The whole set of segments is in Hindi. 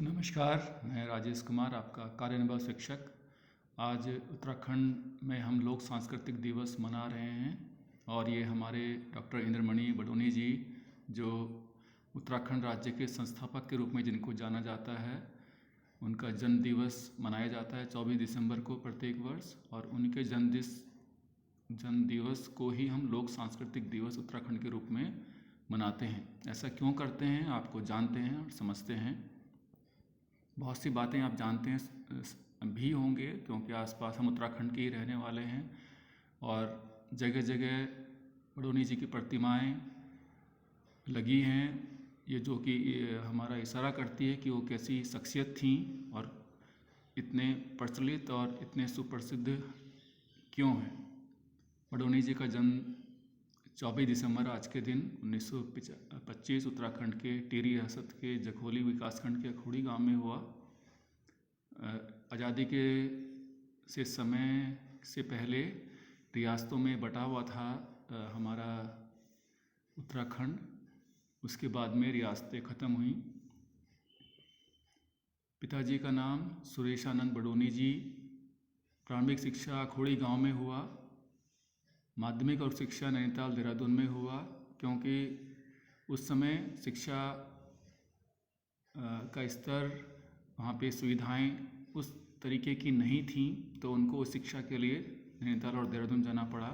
नमस्कार, मैं राजेश कुमार, आपका कार्यनिर्वाह शिक्षक। आज उत्तराखंड में हम लोग सांस्कृतिक दिवस मना रहे हैं और ये हमारे डॉक्टर इंद्रमणि बडोनी जी, जो उत्तराखंड राज्य के संस्थापक के रूप में जिनको जाना जाता है, उनका जन्म दिवस मनाया जाता है 24 दिसंबर को प्रत्येक वर्ष। और उनके जन्म दिवस को ही हम लोग सांस्कृतिक दिवस उत्तराखंड के रूप में मनाते हैं। ऐसा क्यों करते हैं आपको जानते हैं और समझते हैं। बहुत सी बातें आप जानते हैं भी होंगे, क्योंकि आसपास हम उत्तराखंड के ही रहने वाले हैं और जगह जगह बडोनी जी की प्रतिमाएं लगी हैं, ये जो कि हमारा इशारा करती है कि वो कैसी शख्सियत थी और इतने प्रचलित और इतने सुप्रसिद्ध क्यों हैं। बडोनी जी का जन्म 24 दिसंबर आज के दिन 1925 उत्तराखंड के टिहरी रियासत के जखोली विकासखंड के अखोड़ी गांव में हुआ। आज़ादी के समय से पहले रियासतों में बटा हुआ था हमारा उत्तराखंड। उसके बाद में रियासतें ख़त्म हुई। पिताजी का नाम सुरेशानंद बडोनी जी। प्रारंभिक शिक्षा अखोड़ी गांव में हुआ। माध्यमिक और शिक्षा नैनीताल देहरादून में हुआ, क्योंकि उस समय शिक्षा का स्तर, वहाँ पे सुविधाएं उस तरीके की नहीं थी, तो उनको शिक्षा के लिए नैनीताल और देहरादून जाना पड़ा।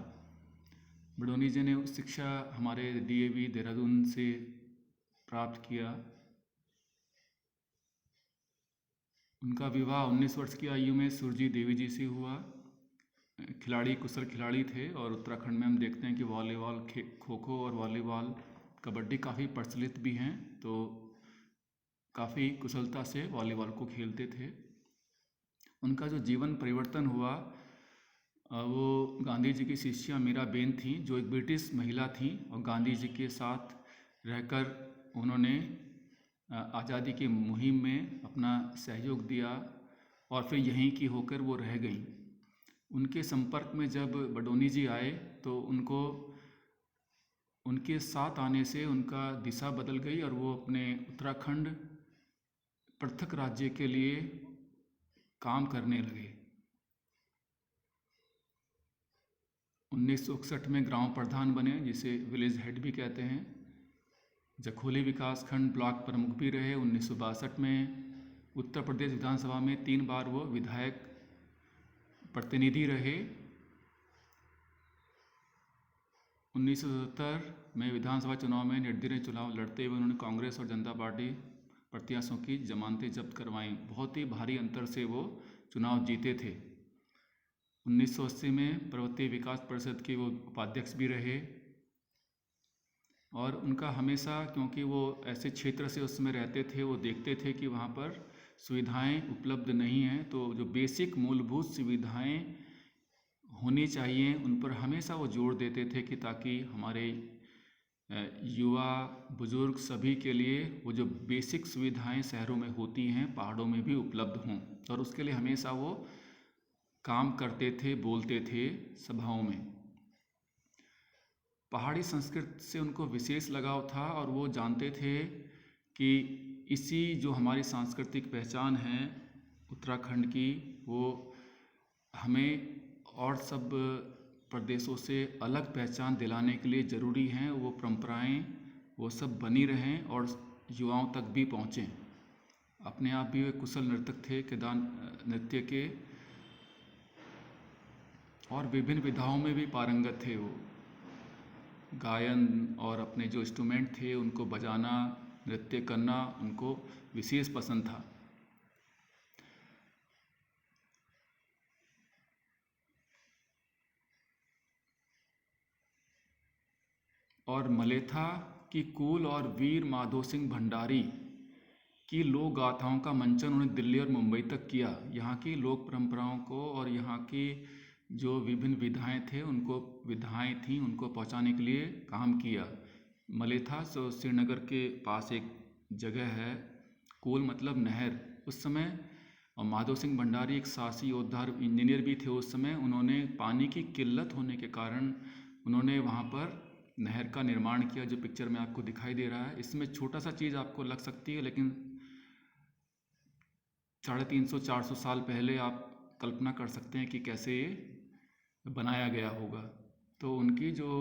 बडोनी जी ने उस शिक्षा हमारे डीएवी देहरादून से प्राप्त किया। उनका विवाह 19 वर्ष की आयु में सुरजी देवी जी से हुआ। कुशल खिलाड़ी थे और उत्तराखंड में हम देखते हैं कि वॉलीबॉल, खो खो और वॉलीबॉल, कबड्डी काफ़ी प्रचलित भी हैं, तो काफ़ी कुशलता से वॉलीबॉल को खेलते थे। उनका जो जीवन परिवर्तन हुआ वो गांधी जी की शिष्या मीराबेन थी, जो एक ब्रिटिश महिला थी और गांधी जी के साथ रहकर उन्होंने आज़ादी की मुहिम में अपना सहयोग दिया और फिर यहीं की होकर वो रह गईं। उनके संपर्क में जब बडोनी जी आए तो उनके साथ आने से उनका दिशा बदल गई और वो अपने उत्तराखंड पृथक राज्य के लिए काम करने लगे। 1961 में ग्राम प्रधान बने, जिसे विलेज हेड भी कहते हैं। जखोली विकासखंड ब्लॉक प्रमुख भी रहे। 1962 में उत्तर प्रदेश विधानसभा में 3 बार वो विधायक प्रतिनिधि रहे। 1977 में विधानसभा चुनाव में निर्दलीय चुनाव लड़ते हुए उन्होंने कांग्रेस और जनता पार्टी प्रत्याशियों की जमानतें जब्त करवाईं। बहुत ही भारी अंतर से वो चुनाव जीते थे। 1980 में पर्वतीय विकास परिषद के वो उपाध्यक्ष भी रहे और उनका हमेशा, क्योंकि वो ऐसे क्षेत्र से उस समय रहते थे, वो देखते थे कि वहाँ पर सुविधाएं उपलब्ध नहीं हैं, तो जो बेसिक मूलभूत सुविधाएं होनी चाहिए उन पर हमेशा वो जोर देते थे कि ताकि हमारे युवा बुजुर्ग सभी के लिए वो जो बेसिक सुविधाएं शहरों में होती हैं पहाड़ों में भी उपलब्ध हों, और उसके लिए हमेशा वो काम करते थे, बोलते थे सभाओं में। पहाड़ी संस्कृति से उनको विशेष लगाव था और वो जानते थे कि इसी जो हमारी सांस्कृतिक पहचान है उत्तराखंड की, वो हमें और सब प्रदेशों से अलग पहचान दिलाने के लिए ज़रूरी हैं। वो परंपराएं वो सब बनी रहें और युवाओं तक भी पहुँचें। अपने आप भी वे कुशल नर्तक थे, नृत्य के, और विभिन्न विधाओं में भी पारंगत थे। वो गायन और अपने जो इंस्ट्रूमेंट थे उनको बजाना, नृत्य करना उनको विशेष पसंद था। और मलेथा की कुल और वीर माधो सिंह भंडारी की लोक गाथाओं का मंचन उन्होंने दिल्ली और मुंबई तक किया। यहाँ की लोक परंपराओं को और यहाँ की जो विभिन्न विधाएं थीं उनको पहुँचाने के लिए काम किया। मलेथा श्रीनगर के पास एक जगह है, कुल मतलब नहर। उस समय और माधो सिंह भंडारी एक साहसी योद्धा इंजीनियर भी थे उस समय। उन्होंने पानी की किल्लत होने के कारण उन्होंने वहाँ पर नहर का निर्माण किया, जो पिक्चर में आपको दिखाई दे रहा है। इसमें छोटा सा चीज़ आपको लग सकती है, लेकिन 350-400 साल पहले आप कल्पना कर सकते हैं कि कैसे ये बनाया गया होगा। तो उनकी जो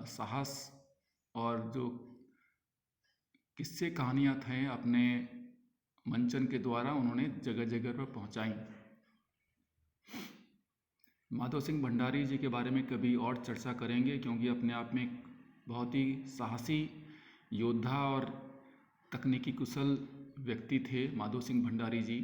साहस और जो किस्से कहानियाँ थे अपने मंचन के द्वारा उन्होंने जगह जगह पर पहुँचाई। माधव सिंह भंडारी जी के बारे में कभी और चर्चा करेंगे, क्योंकि अपने आप में एक बहुत ही साहसी योद्धा और तकनीकी कुशल व्यक्ति थे माधव सिंह भंडारी जी।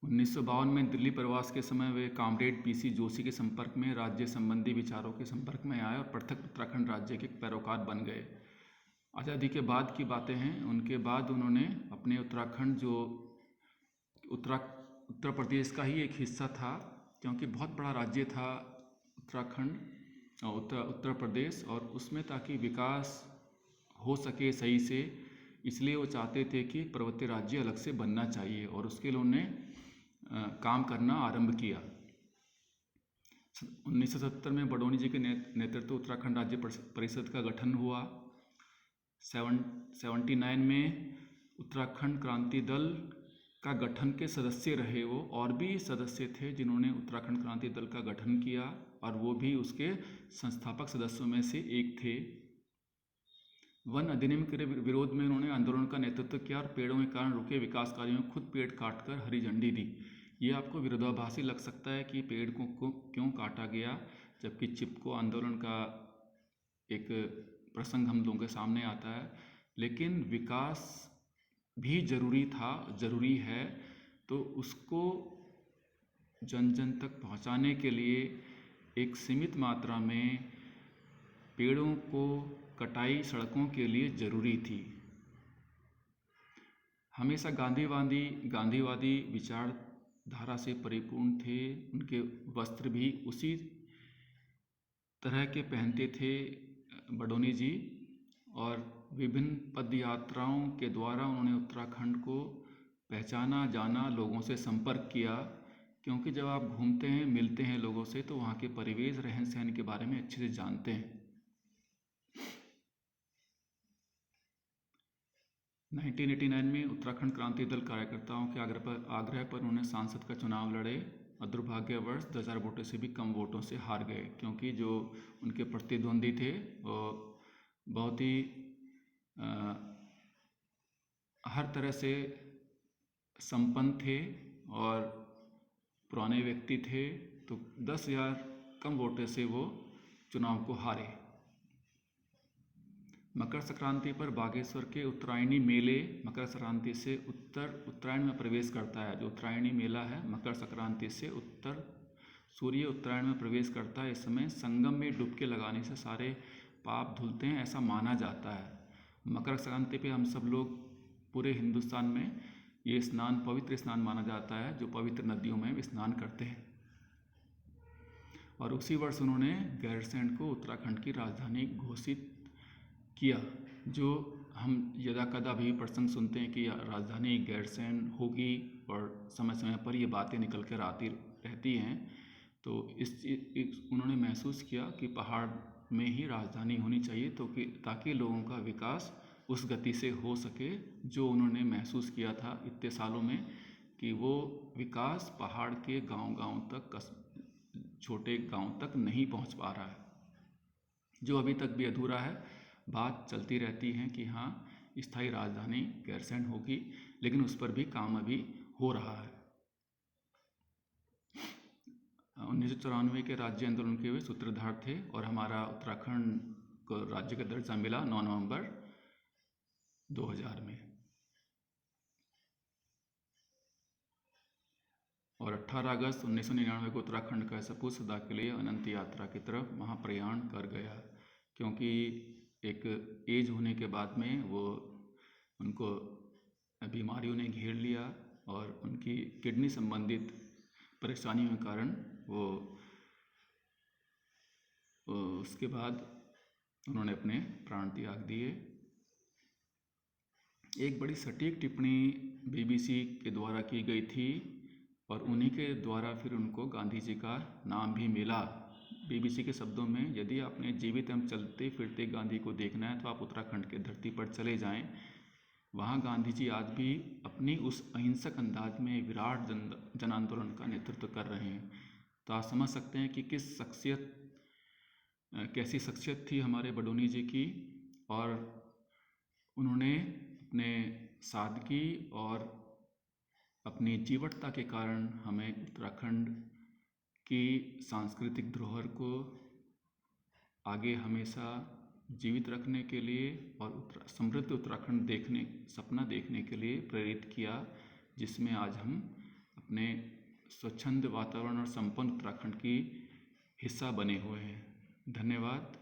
1952 में दिल्ली प्रवास के समय वे कॉमरेड पीसी जोशी के संपर्क में राज्य संबंधी विचारों के संपर्क में आए और पृथक उत्तराखंड राज्य के पैरोकार बन गए। आज़ादी के बाद की बातें हैं। उनके बाद उन्होंने अपने उत्तराखंड, जो उत्तर प्रदेश का ही एक हिस्सा था, क्योंकि बहुत बड़ा राज्य था उत्तराखंड और उत्तर प्रदेश, और उसमें ताकि विकास हो सके सही से, इसलिए वो चाहते थे कि पर्वतीय राज्य अलग से बनना चाहिए, और उसके लिए उन्होंने काम करना आरंभ किया। 1970 में बडोनी जी के नेतृत्व उत्तराखंड राज्य परिषद का गठन हुआ। 79 में उत्तराखंड क्रांति दल का गठन के सदस्य रहे वो, और भी सदस्य थे जिन्होंने उत्तराखंड क्रांति दल का गठन किया, और वो भी उसके संस्थापक सदस्यों में से एक थे। वन अधिनियम के विरोध में उन्होंने आंदोलन का नेतृत्व किया और पेड़ों के कारण रुके विकास कार्यों में खुद पेड़ काटकर हरी झंडी दी। ये आपको विरोधाभासी लग सकता है कि पेड़ को क्यों काटा गया, जबकि चिपको आंदोलन का एक प्रसंग हम लोगों के सामने आता है। लेकिन विकास भी ज़रूरी है, तो उसको जन जन तक पहुंचाने के लिए एक सीमित मात्रा में पेड़ों को कटाई सड़कों के लिए ज़रूरी थी। हमेशा गांधीवादी विचारधारा से परिपूर्ण थे। उनके वस्त्र भी उसी तरह के पहनते थे बडोनी जी, और विभिन्न पद यात्राओं के द्वारा उन्होंने उत्तराखंड को पहचाना, जाना, लोगों से संपर्क किया, क्योंकि जब आप घूमते हैं, मिलते हैं लोगों से, तो वहाँ के परिवेश, रहन सहन के बारे में अच्छे से जानते हैं। 1989 में उत्तराखंड क्रांति दल कार्यकर्ताओं के आग्रह पर उन्होंने सांसद का चुनाव लड़े, और दुर्भाग्यवश 10,000 वोटों से भी कम वोटों से हार गए, क्योंकि जो उनके प्रतिद्वंदी थे वो बहुत ही हर तरह से संपन्न थे और पुराने व्यक्ति थे, तो 10,000 कम वोटों से वो चुनाव को हारे। मकर संक्रांति पर बागेश्वर के उत्तरायणी मेले मकर संक्रांति से उत्तरायण में प्रवेश करता है। जो उत्तरायणी मेला है, मकर संक्रांति से सूर्य उत्तरायण में प्रवेश करता है। इस समय संगम में डुबकी लगाने से सारे पाप धुलते हैं, ऐसा माना जाता है। मकर संक्रांति पे हम सब लोग पूरे हिंदुस्तान में ये स्नान पवित्र स्नान माना जाता है, जो पवित्र नदियों में स्नान करते हैं। और उसी वर्ष उन्होंने गैरसैंण को उत्तराखंड की राजधानी घोषित किया, जो हम यदा कदा भी प्रसंग सुनते हैं कि राजधानी गैरसैंण होगी, और समय समय पर ये बातें निकल कर आती रहती हैं। तो उन्होंने महसूस किया कि पहाड़ में ही राजधानी होनी चाहिए, ताकि लोगों का विकास उस गति से हो सके, जो उन्होंने महसूस किया था इतने सालों में कि वो विकास पहाड़ के गांव तक, छोटे गांव तक नहीं पहुंच पा रहा है, जो अभी तक भी अधूरा है। बात चलती रहती है कि हाँ, स्थायी राजधानी गैरसैंण होगी, लेकिन उस पर भी काम अभी हो रहा है। 1994 के राज्य आंदोलन के वे सूत्रधार थे, और हमारा उत्तराखंड को राज्य का दर्जा मिला 9 नवंबर 2000 में। और 18 अगस्त 1999 को उत्तराखंड का सपूत सदा के लिए अनंत यात्रा की तरफ महाप्रयाण कर गया, क्योंकि एक एज होने के बाद में उनको बीमारियों ने घेर लिया, और उनकी किडनी संबंधित परेशानियों के कारण वो उसके बाद उन्होंने अपने प्राण त्याग दिए। एक बड़ी सटीक टिप्पणी BBC के द्वारा की गई थी, और उन्हीं के द्वारा फिर उनको गांधी जी का नाम भी मिला। BBC के शब्दों में, यदि आपने जीवित एवं चलते फिरते गांधी को देखना है तो आप उत्तराखंड के धरती पर चले जाएं। वहाँ गांधी जी आज भी अपनी उस अहिंसक अंदाज में विराट जन आंदोलन का नेतृत्व कर रहे हैं। तो आप समझ सकते हैं कि कैसी शख्सियत थी हमारे बडोनी जी की, और उन्होंने अपने सादगी और अपनी जीवटता के कारण हमें उत्तराखंड की सांस्कृतिक धरोहर को आगे हमेशा जीवित रखने के लिए और समृद्ध उत्तराखंड सपना देखने के लिए प्रेरित किया, जिसमें आज हम अपने स्वच्छंद वातावरण और संपन्न उत्तराखंड की हिस्सा बने हुए हैं। धन्यवाद।